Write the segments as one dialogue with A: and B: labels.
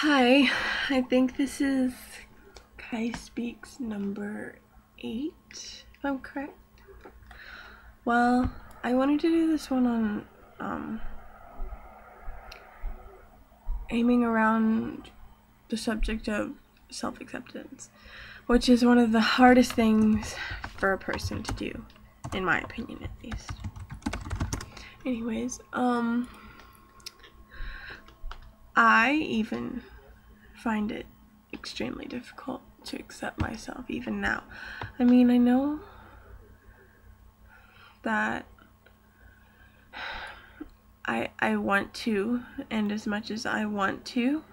A: Hi, I think this is Kai Speaks number 8, if I'm correct. Well, I wanted to do this one on aiming around the subject of self-acceptance, which is one of the hardest things for a person to do, in my opinion at least. Anyways, I even find it extremely difficult to accept myself even now. I mean, I know that I want to, and as much as I want to,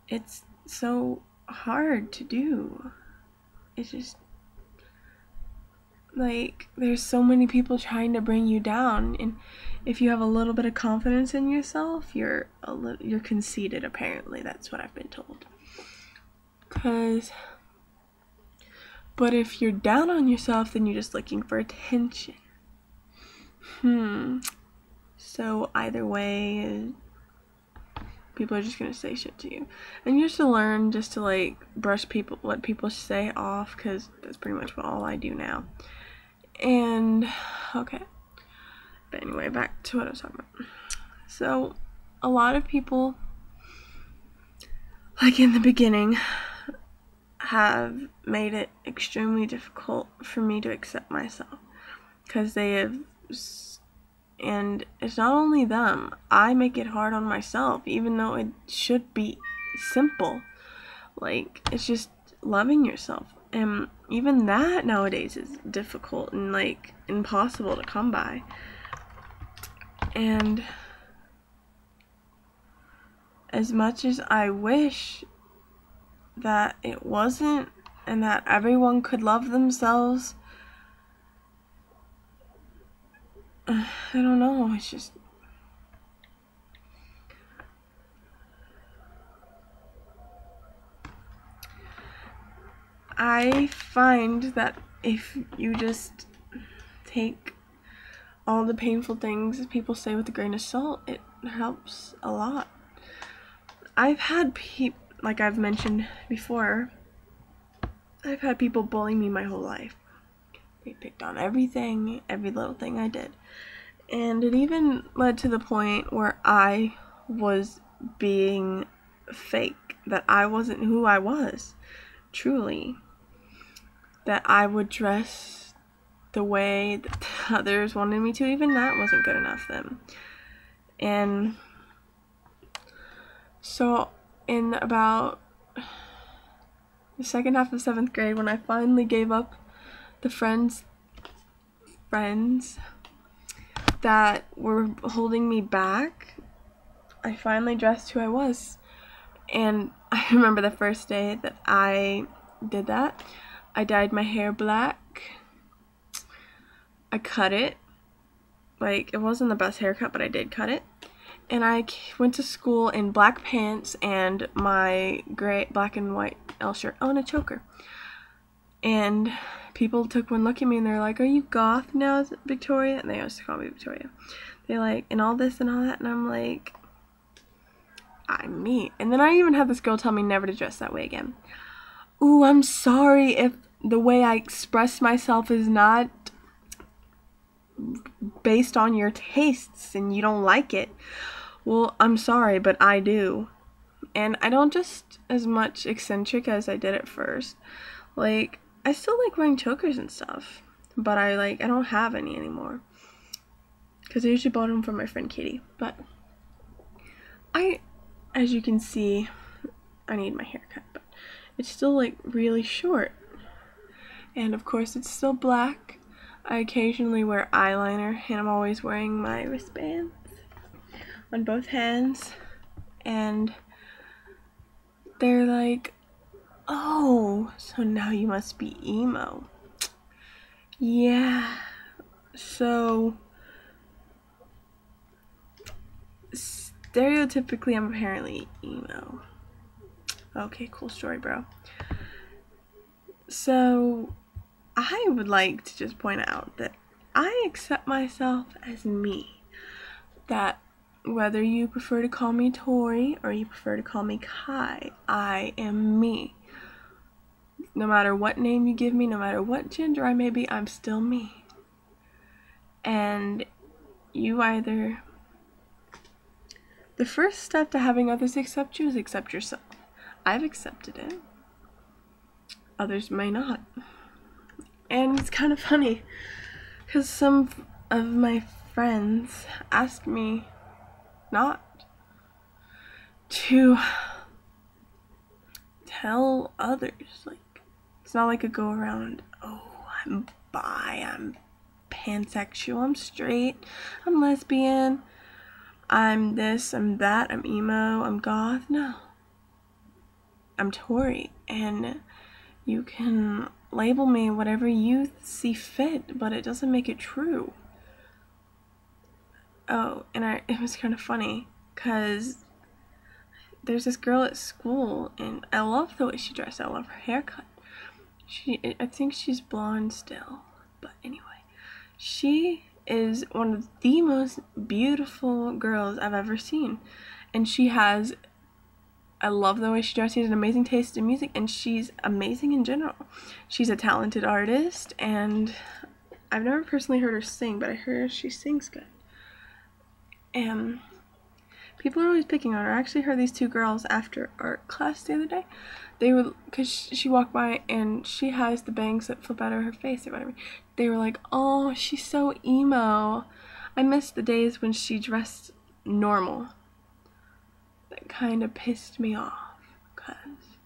A: it's so hard to do. It's just like there's so many people trying to bring you down, and if you have a little bit of confidence in yourself, you're conceited. Apparently, that's what I've been told. But if you're down on yourself, then you're just looking for attention. So either way, people are just gonna say shit to you, and you have to learn just to like brush what people say off, because that's pretty much all I do now. And okay, but anyway, back to what I was talking about. So a lot of people, like in the beginning, have made it extremely difficult for me to accept myself, because they have, and it's not only them, I make it hard on myself, even though it should be simple. Like, it's just loving yourself, and even that nowadays is difficult and like impossible to come by. And as much as I wish that it wasn't, and that everyone could love themselves, I don't know, it's just I find that if you just take all the painful things people say with a grain of salt, it helps a lot. I've had people, like I've mentioned before, I've had people bully me my whole life. They picked on everything, every little thing I did. And it even led to the point where I was being fake, that I wasn't who I was, truly. That I would dress the way that others wanted me to. Even that wasn't good enough then. And so in about the second half of 7th grade, when I finally gave up the friends that were holding me back, I finally dressed who I was. And I remember the first day that I did that, I dyed my hair black. I cut it. Like, it wasn't the best haircut, but I did cut it. And I went to school in black pants and my gray, black and white L shirt. Oh, and a choker. And people took one look at me and they're like, "Are you goth now, Victoria?" And they used to call me Victoria. They're like, "And all this and all that." And I'm like, I'm me. And then I even had this girl tell me never to dress that way again. Ooh, I'm sorry if the way I express myself is not based on your tastes and you don't like it. Well, I'm sorry, but I do. And I don't just as much eccentric as I did at first. Like, I still like wearing chokers and stuff, but I don't have any anymore, because I usually bought them from my friend Katie. But as you can see, I need my hair cut, but it's still like really short. And of course it's still black. I occasionally wear eyeliner, and I'm always wearing my wristbands on both hands. And they're like, "Oh, so now you must be emo." Yeah. So stereotypically, I'm apparently emo. Okay, cool story, bro. So I would like to just point out that I accept myself as me. That Whether you prefer to call me Tori or you prefer to call me Kai, I am me. No matter what name you give me, no matter what gender I may be, I'm still me. And you either... The first step to having others accept you is accept yourself. I've accepted it. Others may not. And it's kind of funny, because some of my friends asked me not to tell others. Like, it's not like a go around, oh, I'm bi, I'm pansexual, I'm straight, I'm lesbian, I'm this, I'm that, I'm emo, I'm goth. No. I'm Tori, and you can label me whatever you see fit, but it doesn't make it true. Oh, and it was kind of funny, because there's this girl at school, and I love the way she dressed. I love her haircut. I think she's blonde still, but anyway. She is one of the most beautiful girls I've ever seen, and I love the way she dresses. She has an amazing taste in music, and she's amazing in general. She's a talented artist, and I've never personally heard her sing, but I heard she sings good. And people are always picking on her. I actually heard these two girls after art class the other day. Because she walked by and she has the bangs that flip out of her face or whatever. They were like, oh, she's so emo. I miss the days when she dressed normal. That kind of pissed me off, because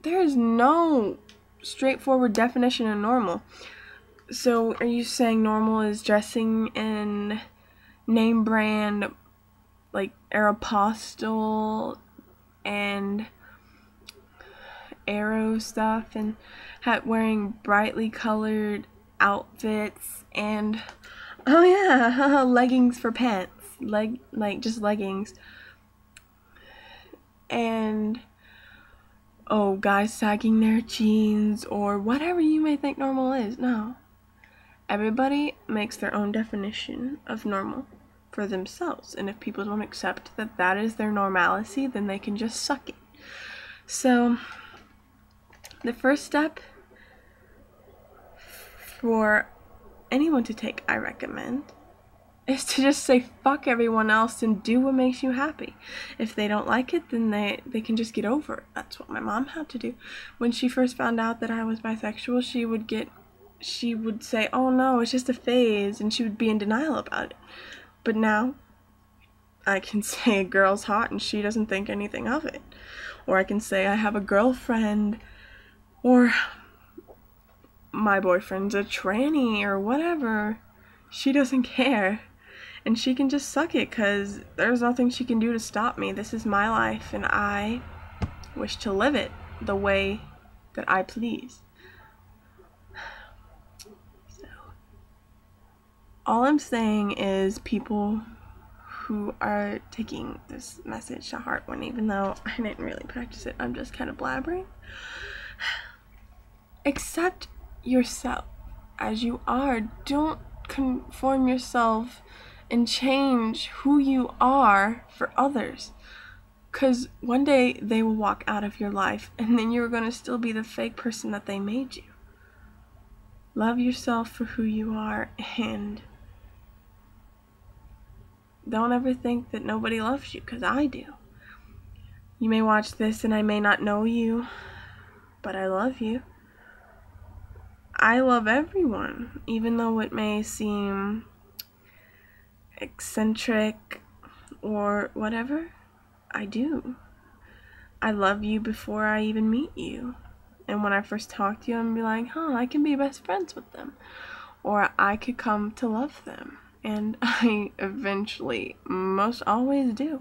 A: there is no straightforward definition of normal. So are you saying normal is dressing in name brand, like Aeropostale and Aero stuff, and wearing brightly colored outfits, and oh yeah, leggings for pants, like just leggings, and oh, guys sagging their jeans or whatever you may think normal is? No. Everybody makes their own definition of normal for themselves, and if people don't accept that that is their normalcy, then they can just suck it. So the first step for anyone to take, I recommend, is to just say fuck everyone else and do what makes you happy. If they don't like it, then they can just get over it. That's what my mom had to do. When she first found out that I was bisexual, she would say, oh no, it's just a phase, and she would be in denial about it. But now I can say a girl's hot and she doesn't think anything of it. Or I can say I have a girlfriend, or my boyfriend's a tranny, or whatever. She doesn't care, and she can just suck it, because there's nothing she can do to stop me. This is my life, and I wish to live it the way that I please. So all I'm saying is, people who are taking this message to heart, when even though I didn't really practice it, I'm just kind of blabbering. Accept yourself as you are. Don't conform yourself and change who you are for others, because one day they will walk out of your life, and then you're going to still be the fake person that they made you. Love yourself for who you are, and don't ever think that nobody loves you, because I do. You may watch this and I may not know you, but I love you. I love everyone, even though it may seem eccentric or whatever. I do. I love you before I even meet you. And when I first talk to you, I'm be like, I can be best friends with them. Or I could come to love them. And I eventually, most always do.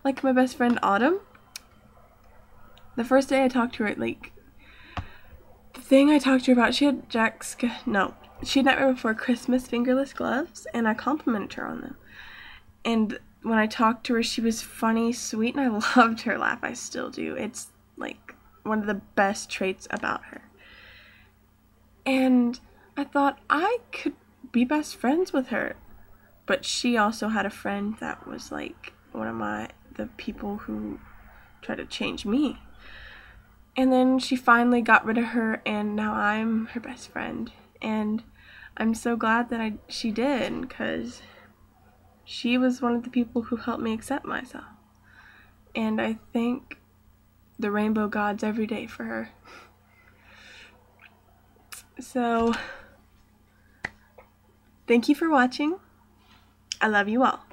A: Like my best friend Autumn. The first day I talked to her, like, the thing I talked to her about, she had Nightmare Before Christmas fingerless gloves, and I complimented her on them. And when I talked to her, she was funny, sweet, and I loved her laugh. I still do. It's like one of the best traits about her. And I thought I could be best friends with her. But she also had a friend that was like one of the people who tried to change me. And then she finally got rid of her, and now I'm her best friend. And I'm so glad that she did, because she was one of the people who helped me accept myself. And I thank the rainbow gods every day for her. So, thank you for watching. I love you all.